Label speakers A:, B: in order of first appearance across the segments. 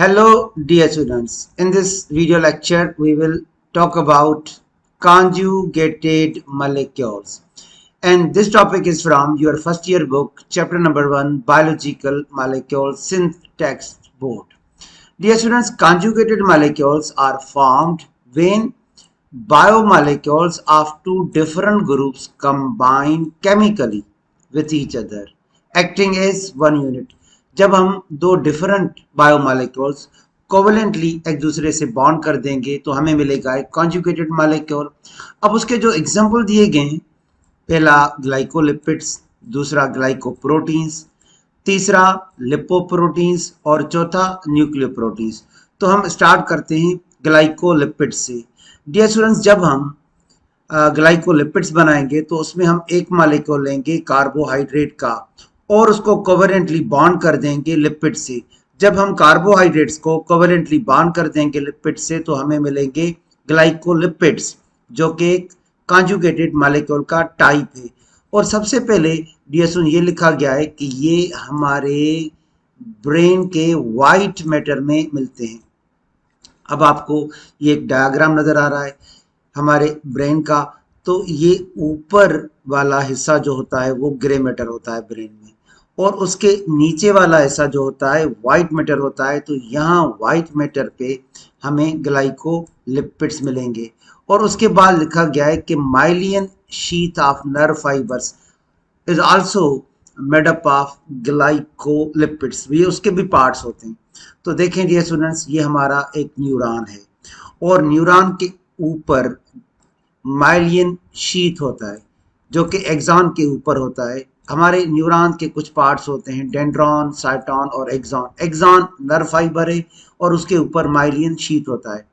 A: Hello dear students, in this video lecture we will talk about conjugated molecules, and this topic is from your first year book chapter number 1 biological molecules syntax board. Dear students, conjugated molecules are formed when biomolecules of two different groups combine chemically with each other, acting as one unit. जब हम दो different biomolecules covalently एक दूसरे से bond कर देंगे तो हमें मिलेगा एक कॉन्जुगेटेड मॉलिक्यूल। अब उसके जो एग्जांपल दिए गए हैं, पहला ग्लाइकोलिपिड्स, दूसरा ग्लाइकोप्रोटीन्स, तीसरा लिपोप्रोटीन्स और चौथा न्यूक्लियोप्रोटीन्स। तो हम स्टार्ट करते हैं ग्लाइकोलिपिड से। डियर स्टूडेंट्स, जब हम ग्लाइकोलिपिड्स बनाएंगे तो उसमें हम एक मॉलिक्यूल लेंगे कार्बोहाइड्रेट का और उसको कोवेलेंटली बॉन्ड कर देंगे लिपिड से। जब हम कार्बोहाइड्रेट्स को कोवेलेंटली बॉन्ड कर देंगे लिपिड से तो हमें मिलेंगे ग्लाइकोलिपिड्स, जो कि एक कॉन्जुगेटेड मॉलिक्यूल का टाइप है। और सबसे पहले डियर ये लिखा गया है कि ये हमारे ब्रेन के वाइट मैटर में मिलते हैं। अब आपको ये एक डायग्राम नजर आ रहा है हमारे ब्रेन का, तो ये ऊपर वाला हिस्सा जो होता है वो ग्रे मैटर होता है ब्रेन में, और उसके नीचे वाला हिस्सा जो होता है वाइट मैटर होता है। तो यहाँ वाइट मैटर पे हमें ग्लाइकोलिपिड्स मिलेंगे। और उसके बाद लिखा गया है कि myelin sheath of nerve fibres is also made up of glycolipids, ये उसके भी पार्ट्स होते हैं। तो देखें डियर स्टूडेंट्स, ये हमारा एक न्यूरॉन है और न्यूरॉन के ऊपर माइलियन शीथ होता है जो कि एक्सॉन के ऊपर होता है। हमारे न्यूरॉन के कुछ पार्ट्स होते हैं डेंड्रॉन, साइटॉन और एक्सॉन। एक्सॉन नर्व फाइबर है और उसके ऊपर माइलियन शीथ होता है।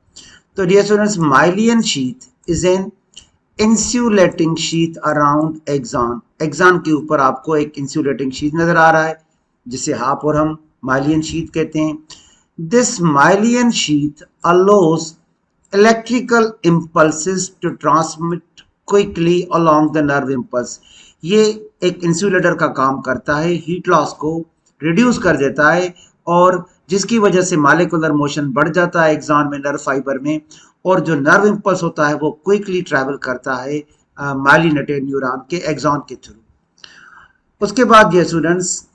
A: तो dear students, myelin sheath is an insulating sheath around axon. Axon के ऊपर आपको एक इंसुलेटिंग शीथ नजर आ रहा है जिसे हाफ और हम माइलियन शीथ कहते हैं। This myelin sheath allows electrical impulses to transmit quickly along the nerve impulse। ये एक इंसुलेटर का काम करता है, हीट लॉस को रिड्यूस कर देता है और जिसकी वजह से मॉलिक्यूलर मोशन बढ़ जाता है एक्सॉन में, नर्व फाइबर में, और जो नर्व इंपल्स होता है वो क्विकली ट्रैवल करता है माइलिनेटेड न्यूरॉन के एक्सॉन के थ्रू। उसके बाद ये स्टूडेंट्स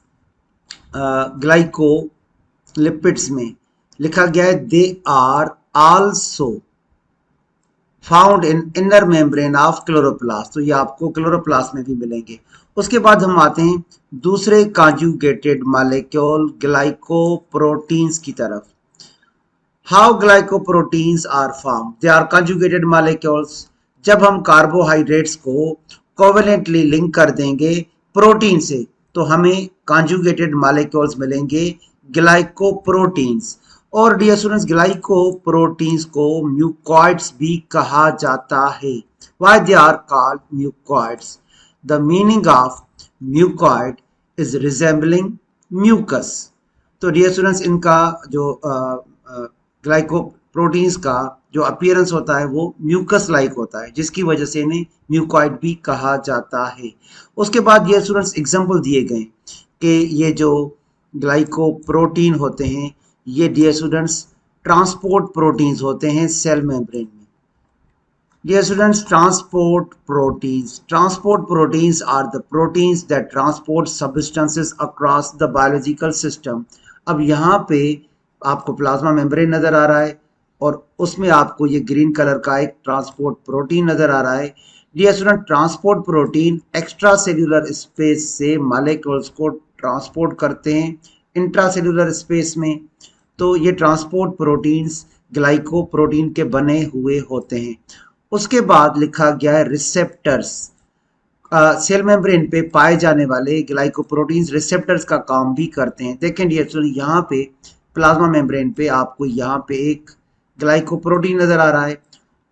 A: ग्लाइकोलिपिड्स में लिखा गया है they are also found in inner membrane of chloroplast. तो ये आपको क्लोरोप्लास्ट में भी मिलेंगे। उसके बाद हम आते हैं दूसरे कॉन्जुगेटेड मॉलिक्यूल ग्लाइकोप्रोटीन्स की तरफ। How glycoproteins are form? They are conjugated molecules. जब हम कार्बोहाइड्रेट्स को कोवेलेंटली लिंक कर देंगे प्रोटीन से तो हमें कॉन्जुगेटेड मॉलिक्यूल्स मिलेंगे ग्लाइकोप्रोटीन्स। और डियर स्टूडेंट्स, ग्लाइकोप्रोटीन्स को म्यूकॉइड्स भी कहा जाता है। Why they are called mucoids? The meaning of mucoid is resembling mucus. तो डियर स्टूडेंट्स, इनका जो ग्लाइकोप्रोटीन्स का जो अपीयरेंस होता है वो म्यूकस लाइक होता है, जिसकी वजह से इन्हें म्यूकॉइड भी कहा जाता है। उसके बाद डियर स्टूडेंट्स एग्जाम्पल दिए गए कि ये जो ग्लाइकोप्रोटीन होते हैं ये डियर स्टूडेंट्स ट्रांसपोर्ट प्रोटीन्स होते हैं सेल मेम्ब्रेन में। Dear students, transport proteins are the proteins that transport substances across the biological system. अब यहाँ पे आपको प्लाज्मा मेम्ब्रेन नजर आ रहा है और उसमें आपको ये ग्रीन कलर का एक ट्रांसपोर्ट प्रोटीन नजर आ रहा है। Dear student, transport protein extracellular space से मॉलिक्यूल्स को ट्रांसपोर्ट करते हैं इंट्रासेल्यूलर स्पेस में। तो ये ट्रांसपोर्ट प्रोटीन्स ग्लाइकोप्रोटीन के बने हुए होते हैं। उसके बाद लिखा गया है रिसेप्टर्स। सेल मेम्ब्रेन पे पाए जाने वाले ग्लाइकोप्रोटीन्स रिसेप्टर्स का काम भी करते हैं। देखें डियर, यहाँ पे प्लाज्मा मेम्ब्रेन पे आपको यहाँ पे एक ग्लाइकोप्रोटीन नजर आ रहा है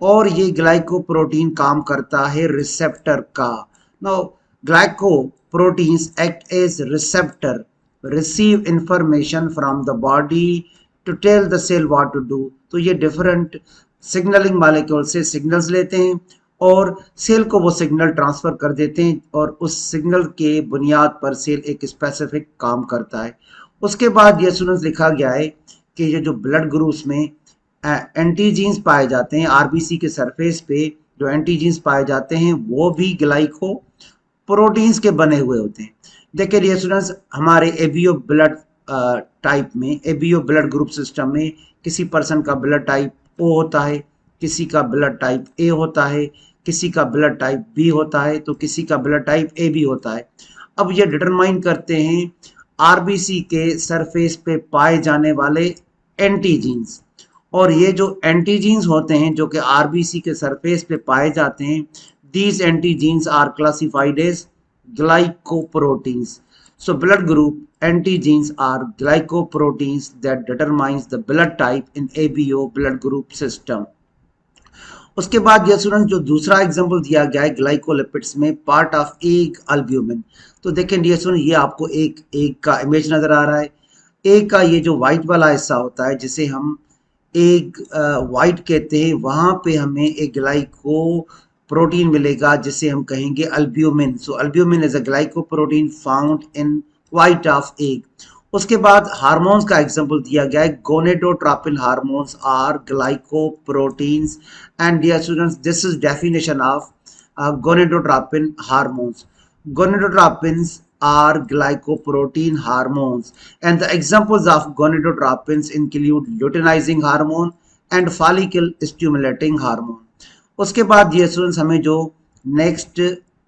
A: और ये ग्लाइकोप्रोटीन काम करता है रिसेप्टर का। Now glycoproteins act as receptor, receive information from the body to tell the cell what to do। तो ये डिफरेंट सिग्नलिंग मॉलिक्यूल से सिग्नल्स लेते हैं और सेल को वो सिग्नल ट्रांसफर कर देते हैं और उस सिग्नल के बुनियाद पर सेल एक स्पेसिफिक काम करता है। उसके बाद ये स्टूडेंट्स लिखा गया है कि ये जो ब्लड ग्रुप्स में एंटीजीन्स पाए जाते हैं, आरबीसी के सरफेस पे जो एंटीजीन्स पाए जाते हैं वो भी ग्लाइको प्रोटीन्स के बने हुए होते हैं। देखिए डियर स्टूडेंट्स, हमारे एबीओ ब्लड टाइप में, एबीओ ब्लड ग्रुप सिस्टम में किसी पर्सन का ब्लड टाइप ओ होता है, किसी का ब्लड टाइप ए होता है, किसी का ब्लड टाइप बी होता है, तो किसी का ब्लड टाइप ए बी होता है। अब ये डिटरमाइन करते हैं आरबीसी के सरफेस पे पाए जाने वाले एंटीजीन्स, और ये जो एंटीजीन्स होते हैं जो कि आरबीसी के सरफेस पे पाए जाते हैं, these antigens are classified as glycoproteins. So blood group antigens are glycoproteins that determines the blood type in ABO blood group system. उसके बाद ये स्टूडेंट जो दूसरा एग्जांपल दिया गया है ग्लाइकोलिपिड्स में पार्ट ऑफ एग अल्ब्यूमिन, तो देखें डियर स्टूडेंट ये आपको एक का इमेज नजर आ रहा है। एग का ये जो व्हाइट वाला हिस्सा होता है जिसे हम एग व्हाइट कहते हैं, वहां पे हमें एक ग्लाइको प्रोटीन मिलेगा जिसे हम कहेंगे albumin. So albumin is a glycoprotein found in white of egg. उसके बाद हार्मोन्स का एग्जांपल दिया गया है, gonadotropin hormones are glycoproteins and dear students this is definition of gonadotropin hormones. Gonadotropins are glycoprotein hormones and the examples of gonadotropins include luteinizing hormone and follicle stimulating hormone. उसके बाद ये students हमें जो next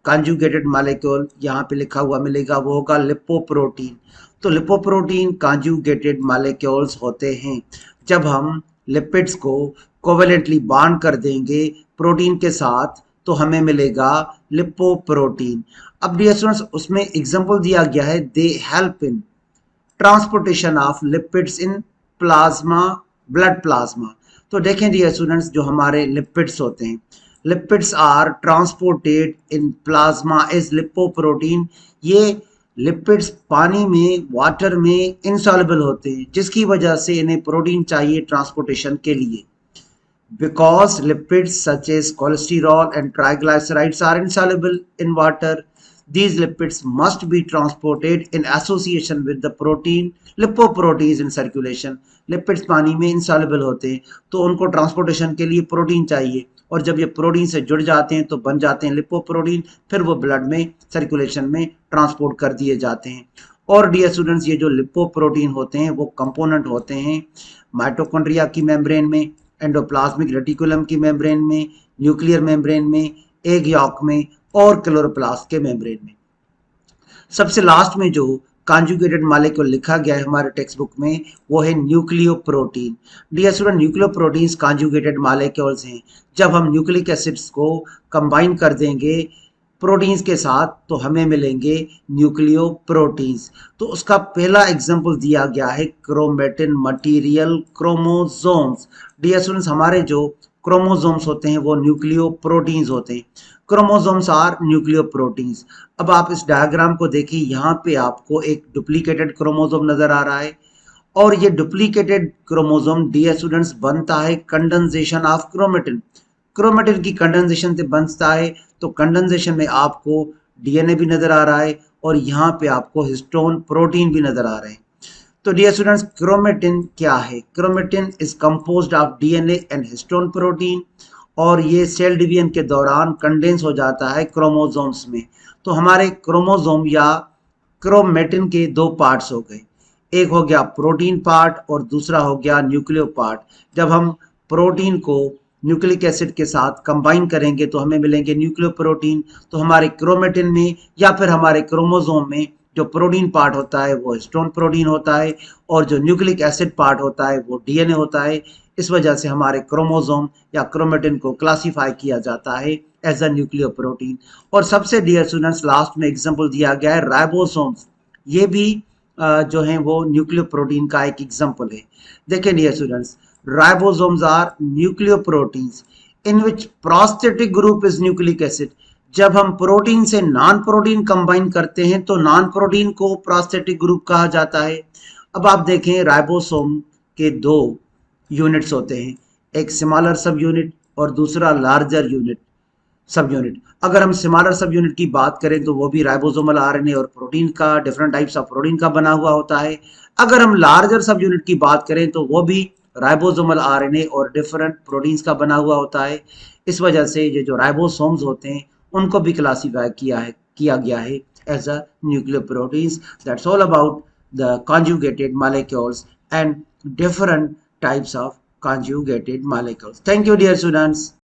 A: conjugated molecule यहाँ पे लिखा हुआ मिलेगा वो होगा लिपोप्रोटीन। तो लिपोप्रोटीन कॉन्जुगेटेड मॉलिक्यूल्स होते हैं जब हम लिपिड्स को कोवेलेंटली बॉन्ड कर देंगे प्रोटीन के साथ तो हमें मिलेगा लिपोप्रोटीन। अब डियर स्टूडेंट्स उसमें एग्जांपल दिया गया है, they help in transportation of lipids in plasma, blood plasma. तो देखें डियर स्टूडेंट्स जो हमारे लिपिड्स होते हैं, lipids are transported in plasma as lipoprotein. ये लिपिड्स पानी में, वाटर में इनसॉल्युबल होते हैं जिसकी वजह से इन्हें प्रोटीन चाहिए ट्रांसपोर्टेशन के लिए। Because lipids such as cholesterol and triglycerides are insoluble in water, these lipids must be transported in association with the protein lipoproteins in circulation. Lipids पानी में insoluble होते हैं तो उनको ट्रांसपोर्टेशन के लिए प्रोटीन चाहिए, और जब ये प्रोटीन से जुड़ जाते हैं तो बन जाते हैं लिपोप्रोटीन, फिर वो ब्लड में सर्कुलेशन में ट्रांसपोर्ट कर दिए जाते हैं। और डियर स्टूडेंट्स ये जो लिपोप्रोटीन होते हैं वो कंपोनेंट होते हैं माइटोकॉन्ड्रिया की मेम्ब्रेन में, एंडोप्लाज्मिक रेटिकुलम की मेम्ब्रेन में, न्यूक्लियर मेम्ब्रेन में, एग यॉक में और क्लोरोप्लास्ट के मेम्ब्रेन में। सबसे लास्ट में जो कॉन्जुगेटेड मॉलिक्यूल लिखा गया है हमारे टेक्स्ट बुक में वो है nucleoprotein. Dear student nucleoproteins conjugated molecules हैं। जब हम न्यूक्लिक एसिड्स को कंबाइन कर देंगे प्रोटीन्स के साथ तो हमें मिलेंगे न्यूक्लियोप्रोटीन्स। तो उसका पहला एग्जांपल दिया गया है chromatin material chromosomes. Dear students हमारे जो क्रोमोसोम्स होते हैं वो न्यूक्लियोप्रोटीन्स होते हैं। Chromosomes are nucleoproteins. अब आप इस डायग्राम को देखिए, यहाँ पे आपको एक डुप्लीकेटेड क्रोमोसोम नजर आ रहा है और ये डुप्लीकेटेड क्रोमोसोम डियर स्टूडेंट्स बनता है कंडेंसेशन ऑफ क्रोमेटिन। क्रोमेटिन की कंडेंसेशन से बनता है तो कंडेंसेशन में आपको डीएनए भी नजर आ रहा है और यहाँ पे आपको हिस्टोन प्रोटीन भी नजर आ रहे हैं। तो डियर स्टूडेंट्स क्रोमेटिन क्या है? Chromatin is composed of DNA and histone protein, और ये सेल डिवीजन के दौरान कंडेंस हो जाता है क्रोमोसोम्स में। तो हमारे क्रोमोसोम या क्रोमेटिन के दो पार्ट्स हो गए, एक हो गया प्रोटीन पार्ट और दूसरा हो गया न्यूक्लियो पार्ट। जब हम प्रोटीन को न्यूक्लिक एसिड के साथ कंबाइन करेंगे तो हमें मिलेंगे न्यूक्लियोप्रोटीन। तो हमारे क्रोमेटिन में या फिर हमारे क्रोमोसोम में जो प्रोटीन पार्ट होता है वो हिस्टोन प्रोटीन होता है और जो न्यूक्लिक एसिड पार्ट होता है वो डीएनए होता है। इस वजह से हमारे क्रोमोसोम या क्रोमेटिन को क्लासीफाई किया जाता है एज अ न्यूक्लियोप्रोटीन। और सबसे डियर स्टूडेंट्स लास्ट में एग्जांपल दिया गया है राइबोसोम्स। ये भी जो है वो न्यूक्लियोप्रोटीन का एक एग्जांपल है। देखिए dear students, ribosomes are nucleoproteins in which prosthetic group is nucleic acid। जब हम प्रोटीन से नॉन प्रोटीन कंबाइन करते हैं तो नॉन प्रोटीन को प्रोस्थेटिक ग्रुप कहा जाता है। अब आप देखें राइबोसोम के दो यूनिट्स होते हैं, एक स्मॉलर सब यूनिट और दूसरा लार्जर यूनिट। सब यूनिट। अगर हम स्मॉलर सब यूनिट की बात करें तो वो भी राइबोसोमल आरएनए और प्रोटीन का, डिफरेंट टाइप्स ऑफ प्रोटीन का बना हुआ होता है। अगर हम लार्जर सब यूनिट की बात करें तो वो भी राइबोसोमल आरएनए और डिफरेंट प्रोटीन्स का बना हुआ होता है। इस वजह से ये जो राइबोसोम्स होते हैं उनको भी क्लासीफाई किया गया है as a nuclear proteins. That's all about the conjugated molecules and different types of conjugated molecules. Thank you, dear students.